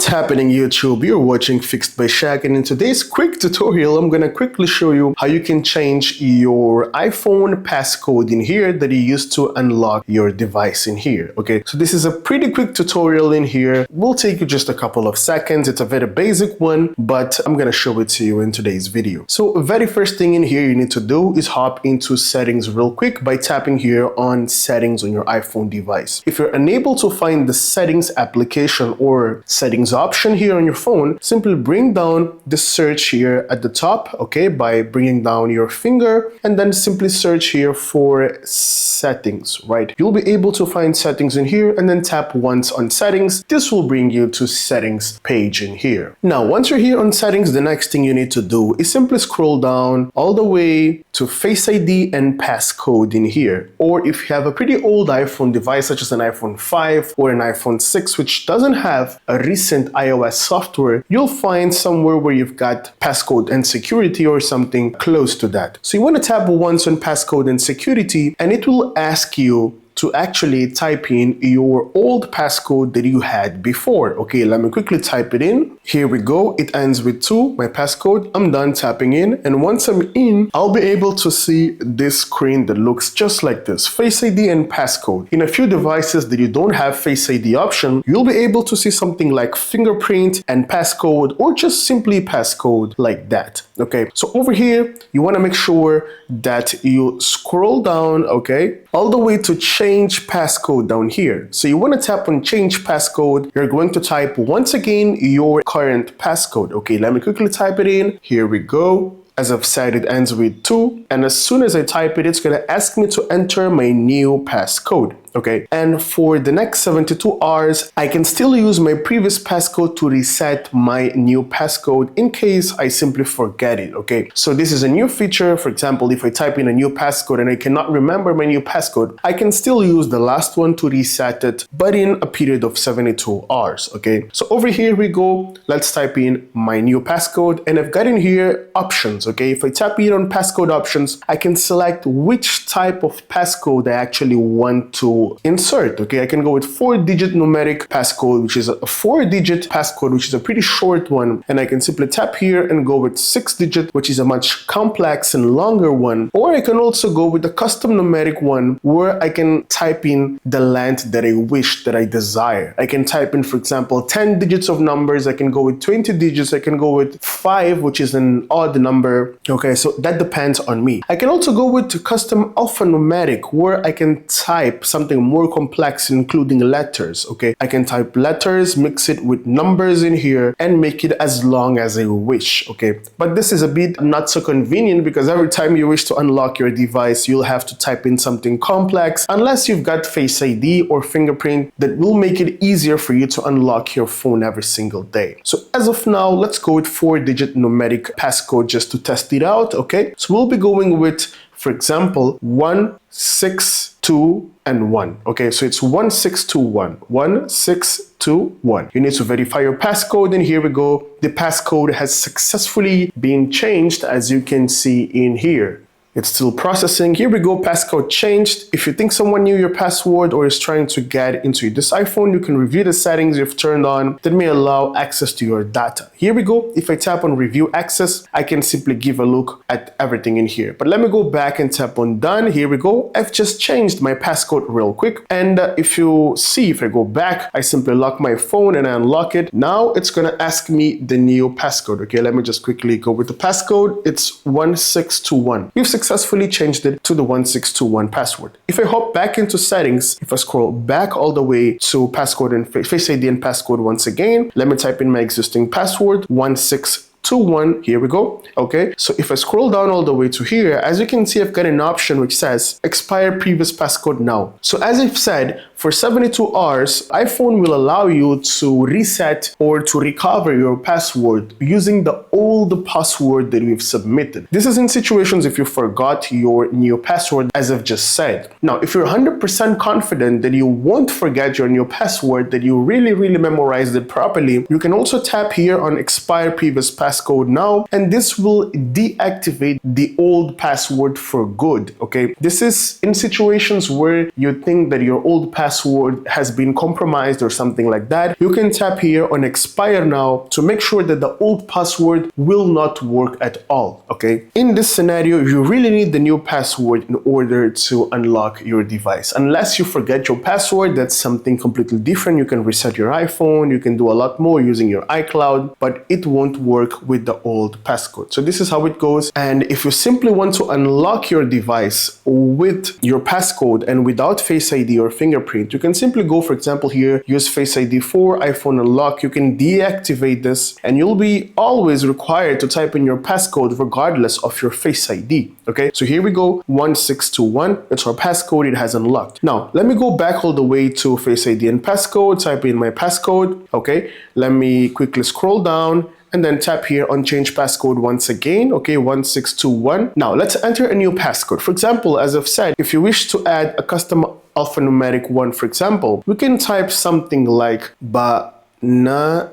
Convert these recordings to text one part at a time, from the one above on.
What's happening YouTube? You're watching Fixed by Shaq, and in today's quick tutorial I'm gonna quickly show you how you can change your iPhone passcode in here that you use to unlock your device in here. Okay, so this is a pretty quick tutorial in here. Will take you just a couple of seconds. It's a very basic one, but I'm gonna show it to you in today's video. So very first thing in here you need to do is hop into settings real quick by tapping here on settings on your iPhone device. If you're unable to find the settings application or settings option here on your phone, simply bring down the search here at the top, okay, by bringing down your finger and then simply search here for settings, right? You'll be able to find settings in here and then tap once on settings. This will bring you to settings page in here. Now, once you're here on settings, the next thing you need to do is simply scroll down all the way to Face ID and passcode in here. Or if you have a pretty old iPhone device, such as an iPhone 5 or an iPhone 6, which doesn't have a recent iOS software, you'll find somewhere where you've got passcode and security or something close to that. So you want to tap once on passcode and security, and it will ask you to actually type in your old passcode that you had before. Okay, let me quickly type it in. Here we go. It ends with 2, my passcode. I'm done tapping in. And once I'm in, I'll be able to see this screen that looks just like this. Face ID and passcode. In a few devices that you don't have Face ID option, you'll be able to see something like fingerprint and passcode, or just simply passcode like that. Okay, so over here, you want to make sure that you scroll down, okay, all the way to change passcode down here. So you want to tap on change passcode. You're going to type once again your current passcode. Okay, let me quickly type it in. Here we go. As I've said, it ends with 2. And as soon as I type it, it's going to ask me to enter my new passcode. Okay, and for the next 72 hours, I can still use my previous passcode to reset my new passcode in case I simply forget it. Okay, so this is a new feature. For example, if I type in a new passcode and I cannot remember my new passcode, I can still use the last one to reset it, but in a period of 72 hours. Okay, so over here we go. Let's type in my new passcode, and I've got in here options. Okay, if I tap here on passcode options, I can select which type of passcode I actually want to insert. Okay, I can go with 4-digit numeric passcode, which is a 4-digit passcode, which is a pretty short one, and I can simply tap here and go with 6-digit, which is a much complex and longer one. Or I can also go with the custom numeric one, where I can type in the length that I wish, that I desire. I can type in, for example, 10 digits of numbers. I can go with 20 digits. I can go with 5, which is an odd number. Okay, so that depends on me. I can also go with custom alphanumeric, where I can type something more complex, including letters. Okay, I can type letters, mix it with numbers in here, and make it as long as I wish. Okay, but this is a bit not so convenient, because every time you wish to unlock your device, you'll have to type in something complex, unless you've got Face ID or fingerprint that will make it easier for you to unlock your phone every single day. So as of now, let's go with 4-digit numeric passcode just to test it out. Okay, so we'll be going with, for example, 162 and 1. Okay, so it's 1621. 1621. You need to verify your passcode, and here we go. The passcode has successfully been changed, as you can see in here. It's still processing. Here we go, passcode changed. If you think someone knew your password or is trying to get into this iPhone, you can review the settings you've turned on that may allow access to your data. Here we go. If I tap on review access, I can simply give a look at everything in here. But let me go back and tap on done. Here we go. I've just changed my passcode real quick. And if you see, if I go back, I simply lock my phone and I unlock it. Now it's going to ask me the new passcode. Okay, let me just quickly go with the passcode. It's 1621. You've successfully changed it to the 1621 password. If I hop back into settings, if I scroll back all the way to passcode and Face ID and passcode once again, let me type in my existing password, 1621. Here we go. Okay, so if I scroll down all the way to here, as you can see, I've got an option which says expire previous passcode now. So as I've said, for 72 hours, iPhone will allow you to reset or to recover your password using the old password that we've submitted. This is in situations if you forgot your new password, as I've just said. Now, if you're 100% confident that you won't forget your new password, that you really memorized it properly, you can also tap here on expire previous passcode now, and this will deactivate the old password for good. Okay, this is in situations where you think that your old password password has been compromised or something like that, you can tap here on expire now to make sure that the old password will not work at all, okay? In this scenario, you really need the new password in order to unlock your device. Unless you forget your password, that's something completely different. You can reset your iPhone, you can do a lot more using your iCloud, but it won't work with the old passcode. So this is how it goes. And if you simply want to unlock your device with your passcode and without Face ID or fingerprint, you can simply go, for example, here, use Face ID for iPhone unlock. You can deactivate this and you'll be always required to type in your passcode regardless of your Face ID. Okay, so here we go, 1621, it's our passcode, it has unlocked. Now, let me go back all the way to Face ID and passcode, type in my passcode. Okay, let me quickly scroll down and then tap here on change passcode once again. Okay, 1621. Now let's enter a new passcode. For example, as I've said, if you wish to add a custom alphanumeric one, for example, we can type something like banana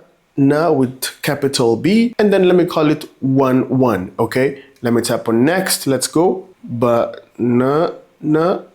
with capital B, and then let me call it 11. Okay, let me tap on next. Let's go. Banana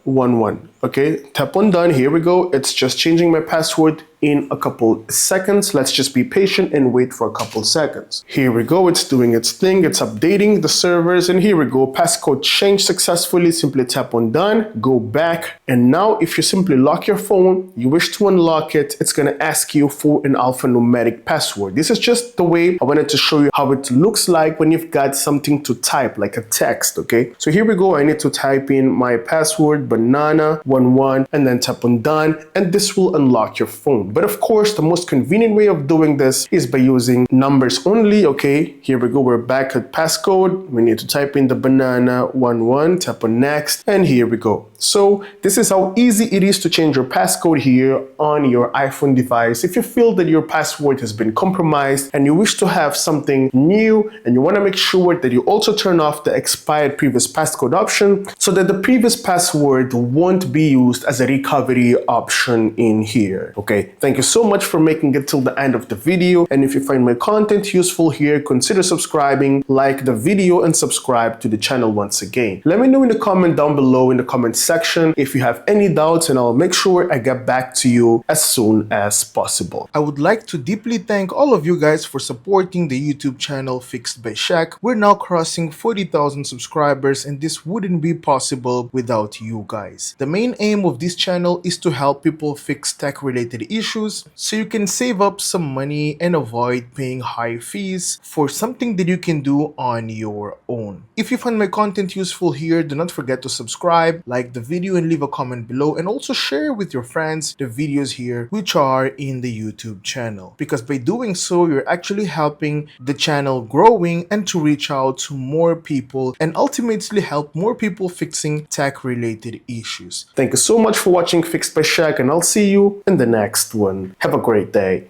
11. Okay, tap on done. Here we go. It's just changing my password in a couple seconds. Let's just be patient and wait for a couple seconds. Here we go. It's doing its thing. It's updating the servers. And here we go. Passcode changed successfully. Simply tap on done. Go back. And now if you simply lock your phone, you wish to unlock it, it's going to ask you for an alphanumeric password. This is just the way I wanted to show you how it looks like when you've got something to type, like a text. Okay, so here we go. I need to type in my password, banana 11, and then tap on done. And this will unlock your phone. But of course, the most convenient way of doing this is by using numbers only. Okay, here we go. We're back at passcode. We need to type in the banana 11, tap on next, and here we go. So this is how easy it is to change your passcode here on your iPhone device. If you feel that your password has been compromised and you wish to have something new and you want to make sure that you also turn off the expired previous passcode option so that the previous password won't be used as a recovery option in here. Okay, thank you so much for making it till the end of the video. And if you find my content useful here, consider subscribing, like the video, and subscribe to the channel once again. Let me know in the comment down below in the comment section if you have any doubts, and I'll make sure I get back to you as soon as possible. I would like to deeply thank all of you guys for supporting the YouTube channel Fixed by Shaq. We're now crossing 40,000 subscribers, and this wouldn't be possible without you guys. The main aim of this channel is to help people fix tech-related issues so you can save up some money and avoid paying high fees for something that you can do on your own. If you find my content useful here, do not forget to subscribe, like the video, and leave a comment below, and also share with your friends the videos here which are in the YouTube channel, because by doing so you're actually helping the channel growing and to reach out to more people and ultimately help more people fixing tech-related issues. Thank you so much for watching Fixed by Shaq, and I'll see you in the next one. Have a great day.